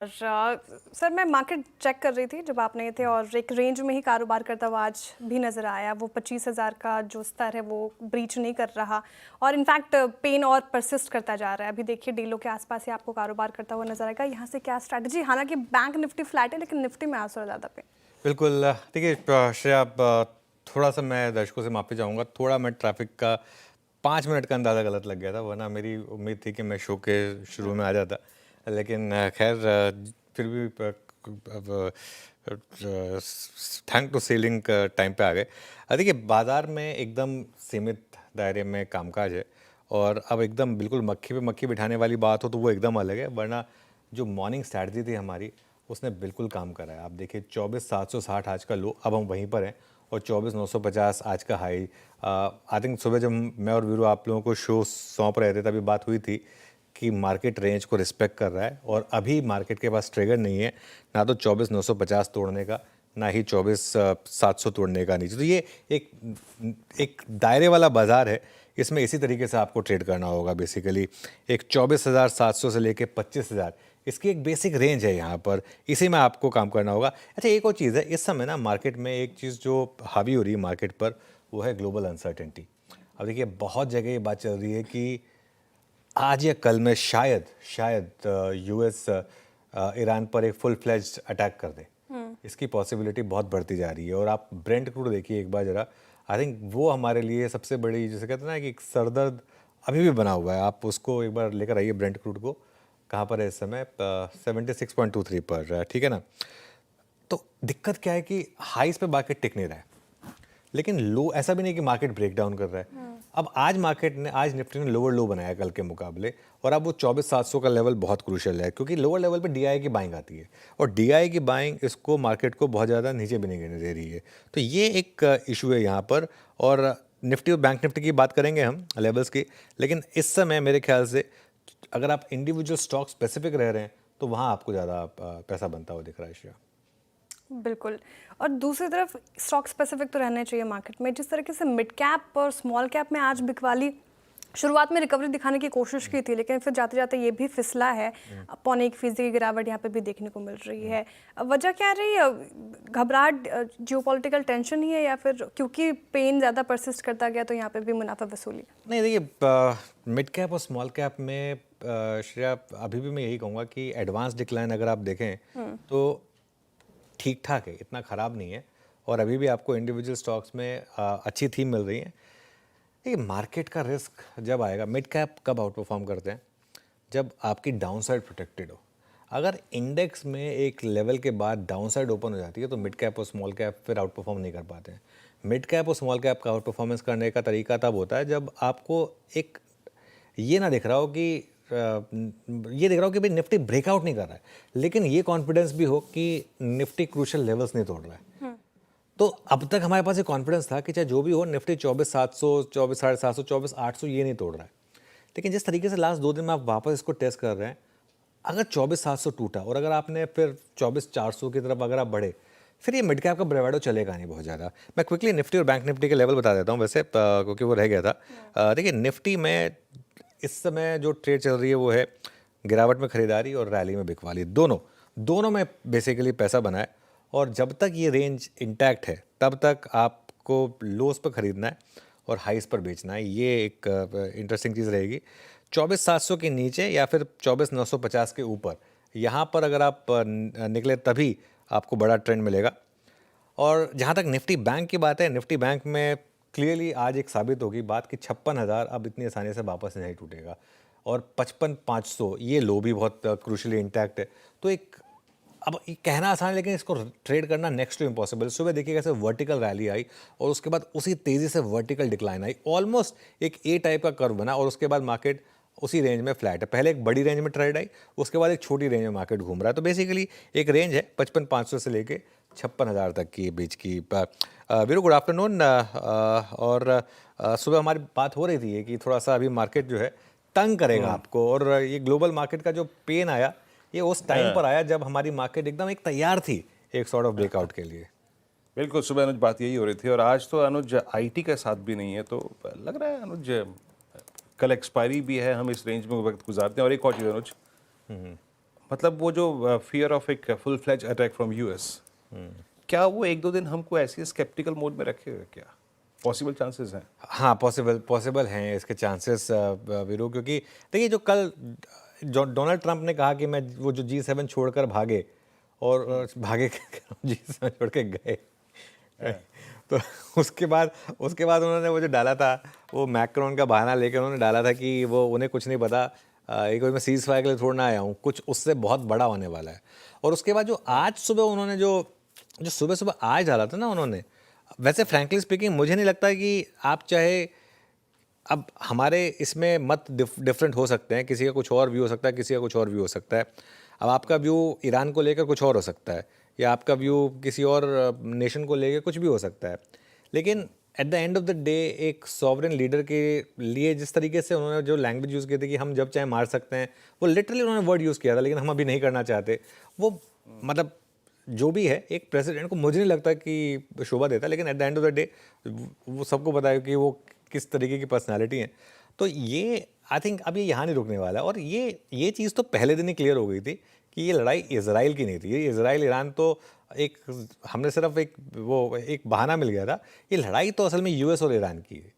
Sir मैं market check कर रही थी जब आप नहीं थे और एक रेंज में ही कारोबार करता हुआ आज भी नज़र आया। वो 25,000 का जो स्तर है वो ब्रीच नहीं कर रहा और इनफैक्ट पेन और परसिस्ट करता जा रहा है। अभी देखिए डीलों के आसपास ही आपको कारोबार करता हुआ नजर आएगा। यहाँ से क्या स्ट्रैटेजी, हालांकि बैंक निफ्टी फ्लैट है लेकिन निफ्टी में आज थोड़ा ज़्यादा पेन। बिल्कुल। देखिए श्रेया, आप थोड़ा सा मैं दर्शकों से माफ़ी चाहूँगा। थोड़ा मैं ट्रैफिक का 5 मिनट का अंदाज़ा गलत लग गया था, वरना मेरी उम्मीद थी कि मैं शो के शुरू में आ जाता। लेकिन खैर, फिर भी थैंक टू सेलिंग टाइम पे आ गए। देखिए बाज़ार में एकदम सीमित दायरे में कामकाज है और अब एकदम बिल्कुल मक्खी पे मक्खी बिठाने वाली बात हो तो वो एकदम अलग है, वरना जो मॉर्निंग स्ट्रैटेजी थी हमारी उसने बिल्कुल काम करा है। आप देखिए 24,760 आज का लो, अब हम वहीं पर हैं, और 24,950 आज का हाई। आई थिंक सुबह जब मैं और वीरू आप लोगों को शो सौंप रहे थे तभी बात हुई थी कि मार्केट रेंज को रिस्पेक्ट कर रहा है और अभी मार्केट के पास ट्रिगर नहीं है, ना तो 24,950 तोड़ने का, ना ही 24,700 तोड़ने का नीचे। तो ये एक एक दायरे वाला बाजार है, इसमें इसी तरीके से आपको ट्रेड करना होगा। बेसिकली एक 24,700 से लेके 25,000 इसकी एक बेसिक रेंज है यहाँ पर, इसी में आपको काम करना होगा। अच्छा, एक और चीज़ है इस समय ना मार्केट में, एक चीज़ जो हावी हो रही है मार्केट पर, वो है ग्लोबल अनसर्टेनिटी। अब देखिए बहुत जगह ये बात चल रही है कि आज या कल में शायद शायद यूएस ईरान पर एक फुल फ्लेज्ड अटैक कर दे। इसकी पॉसिबिलिटी बहुत बढ़ती जा रही है। और आप ब्रेंट क्रूड देखिए एक बार ज़रा, आई थिंक वो हमारे लिए सबसे बड़ी, जैसे कहते हैं ना कि एक सरदर्द अभी भी बना हुआ है। आप उसको एक बार लेकर आइए ब्रेंट क्रूड को, कहाँ पर है इस समय, 76.23 पर, ठीक है ना। तो दिक्कत क्या है कि हाइस पे मार्केट टिक नहीं रहा है, लेकिन लो ऐसा भी नहीं कि मार्केट ब्रेक डाउन कर रहा है। अब आज निफ्टी ने लोअर लो बनाया कल के मुकाबले, और अब वो 24,700 का लेवल बहुत क्रूशियल है, क्योंकि लोअर लेवल पे डीआई की बाइंग आती है और डीआई की बाइंग इसको मार्केट को बहुत ज़्यादा नीचे भी नहीं गिरने दे रही है। तो ये एक इशू है यहाँ पर। और निफ्टी और बैंक निफ्टी की बात करेंगे हम लेवल्स की, लेकिन इस समय मेरे ख्याल से अगर आप इंडिविजुअल स्टॉक स्पेसिफिक रह रहे हैं तो वहाँ आपको ज़्यादा पैसा बनता हुआ दिख रहा है श्रेया। बिल्कुल। और दूसरी तरफ स्टॉक स्पेसिफिक तो रहने चाहिए मार्केट में। जिस तरीके से मिड कैप और स्मॉल कैप में आज बिकवाली शुरुआत में रिकवरी दिखाने की कोशिश की थी, लेकिन फिर जाते जाते ये भी फिसला है। 0.25% की गिरावट यहाँ पे भी देखने को मिल रही है। वजह क्या रही है? घबराहट, जियोपॉलिटिकल टेंशन ही है, या फिर क्योंकि पेन ज़्यादा परसिस्ट करता गया तो यहाँ पे भी मुनाफा वसूली? नहीं, देखिए मिड कैप और स्मॉल कैप में श्रेया, अभी भी मैं यही कहूँगा कि एडवांस डिक्लाइन अगर आप देखें तो ठीक ठाक है, इतना ख़राब नहीं है। और अभी भी आपको इंडिविजुअल स्टॉक्स में अच्छी थीम मिल रही है। देखिए मार्केट का रिस्क जब आएगा, मिड कैप कब आउट परफॉर्म करते हैं, जब आपकी डाउन साइड प्रोटेक्टेड हो। अगर इंडेक्स में एक लेवल के बाद डाउन साइड ओपन हो जाती है तो मिड कैप और स्मॉल कैप फिर आउट परफॉर्म नहीं कर पाते हैं। मिड कैप और स्मॉल कैप का आउट परफॉर्मेंस करने का तरीका तब होता है जब आपको एक ये ना दिख रहा हो कि ये दिख रहा हो कि भाई निफ्टी ब्रेकआउट नहीं कर रहा है, लेकिन ये कॉन्फिडेंस भी हो कि निफ्टी क्रूशियल लेवल्स नहीं तोड़ रहा है। तो अब तक हमारे पास ये कॉन्फिडेंस था कि चाहे जो भी हो, निफ्टी 24,700, 24,750, 24,800 ये नहीं तोड़ रहा है। लेकिन जिस तरीके से लास्ट 2 दिन में आप वापस इसको टेस्ट कर रहे हैं, अगर 24,700 टूटा और अगर आपने फिर 24,400 की तरफ अगर आप बढ़े, फिर ये मिड कैप का ब्रेवाडो चलेगा नहीं बहुत ज़्यादा। मैं क्विकली निफ्टी और बैंक निफ्टी के लेवल बता देता हूँ वैसे, क्योंकि वो रह गया था। देखिए निफ्टी में इस समय जो ट्रेड चल रही है वो है गिरावट में खरीदारी और रैली में बिकवाली, दोनों दोनों में बेसिकली पैसा बना है। और जब तक ये रेंज इंटैक्ट है तब तक आपको लोस पर खरीदना है और हाइस पर बेचना है। ये एक इंटरेस्टिंग चीज़ रहेगी। 24,700 के नीचे या फिर 24,950 के ऊपर, यहाँ पर अगर आप निकले तभी आपको बड़ा ट्रेंड मिलेगा। और जहाँ तक निफ्टी बैंक की बात है, निफ्टी बैंक में क्लियरली आज एक साबित होगी बात कि 56,000 अब इतनी आसानी से वापस नहीं टूटेगा, और 55,500 ये लो भी बहुत क्रूशली इंटैक्ट है। तो एक, अब ये कहना आसान है लेकिन इसको ट्रेड करना नेक्स्ट टू इम्पॉसिबल। सुबह देखिए कैसे वर्टिकल रैली आई और उसके बाद उसी तेज़ी से वर्टिकल डिक्लाइन आई, ऑलमोस्ट एक ए टाइप का कर्व बना, और उसके बाद मार्केट उसी रेंज में फ्लैट है। पहले एक बड़ी रेंज में ट्रेड आई, उसके बाद एक छोटी रेंज में मार्केट घूम रहा है। तो बेसिकली एक रेंज है 55,500 से लेके 56,000 तक की बीच की। Veeru, good afternoon. और सुबह हमारी बात हो रही थी कि थोड़ा सा अभी मार्केट जो है तंग करेगा आपको, और ये ग्लोबल मार्केट का जो पेन आया ये उस टाइम पर आया जब हमारी मार्केट एकदम एक तैयार थी एक सॉर्ट ऑफ ब्रेकआउट के लिए। बिल्कुल, सुबह अनुज बात यही हो रही थी। और आज तो अनुज आईटी का साथ भी नहीं है, तो लग रहा है अनुज कल एक्सपायरी भी है, हम इस रेंज में वक्त गुजारते हैं। और एक और चीज़ अनुज, मतलब वो जो फियर ऑफ एक full fledge attack from US, क्या वो एक दो दिन हमको ऐसी स्केप्टिकल मोड में रखेगा क्या? पॉसिबल चांसेस हैं? हाँ, पॉसिबल हैं इसके चांसेस वीरू, क्योंकि देखिए जो कल जो डोनाल्ड ट्रंप ने कहा कि मैं वो जो G7 छोड़कर भागे और भागे G7 छोड़ के गए तो उसके बाद उन्होंने वो जो डाला था, वो मैक्रोन का बहाना लेकर उन्होंने डाला था कि वो उन्हें कुछ नहीं पता, ये कोई मैं सीज फायर के लिए थोड़ा ना आया हूँ, कुछ उससे बहुत बड़ा होने वाला है। और उसके बाद जो आज सुबह उन्होंने जो सुबह आज डाला था ना उन्होंने, वैसे फ्रैंकली स्पीकिंग मुझे नहीं लगता कि आप चाहे, अब हमारे इसमें मत डिफरेंट हो सकते हैं, किसी का कुछ और व्यू हो सकता है, किसी का कुछ और व्यू हो सकता है। अब आपका व्यू ईरान को लेकर कुछ और हो सकता है, या आपका व्यू किसी और नेशन को लेकर कुछ भी हो सकता है, लेकिन at the end of the day एक सॉवरेन लीडर के लिए जिस तरीके से उन्होंने जो लैंग्वेज यूज़ की थी कि हम जब चाहे मार सकते हैं, वो लिटरली उन्होंने वर्ड यूज़ किया था, लेकिन हम अभी नहीं करना चाहते, वो मतलब जो भी है एक प्रेसिडेंट को मुझे नहीं लगता कि शोभा देता, लेकिन at the end of the day वो सबको पता है कि वो किस तरीके की पर्सनालिटी है। तो ये आई थिंक अब ये यहाँ नहीं रुकने वाला है। और ये चीज़ तो पहले दिन ही क्लियर हो गई थी कि ये लड़ाई इजराइल की नहीं थी, ये इजराइल ईरान तो एक हमने सिर्फ एक बहाना मिल गया था, ये लड़ाई तो असल में यूएस और ईरान की है।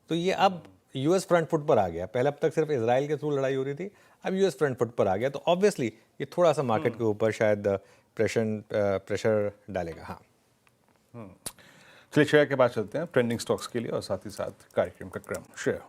तो ये अब यूएस फ्रंट फुट पर आ गया, पहले अब तक सिर्फ इजराइल के थ्रू लड़ाई हो रही थी, अब यूएस फ्रंट फुट पर आ गया, तो ऑब्वियसली ये थोड़ा सा मार्केट के ऊपर शायद प्रेशर डालेगा। हाँ, चलिए श्रेया के बाद चलते हैं ट्रेंडिंग स्टॉक्स के लिए और साथ ही साथ कार्यक्रम का क्रम। श्रेया।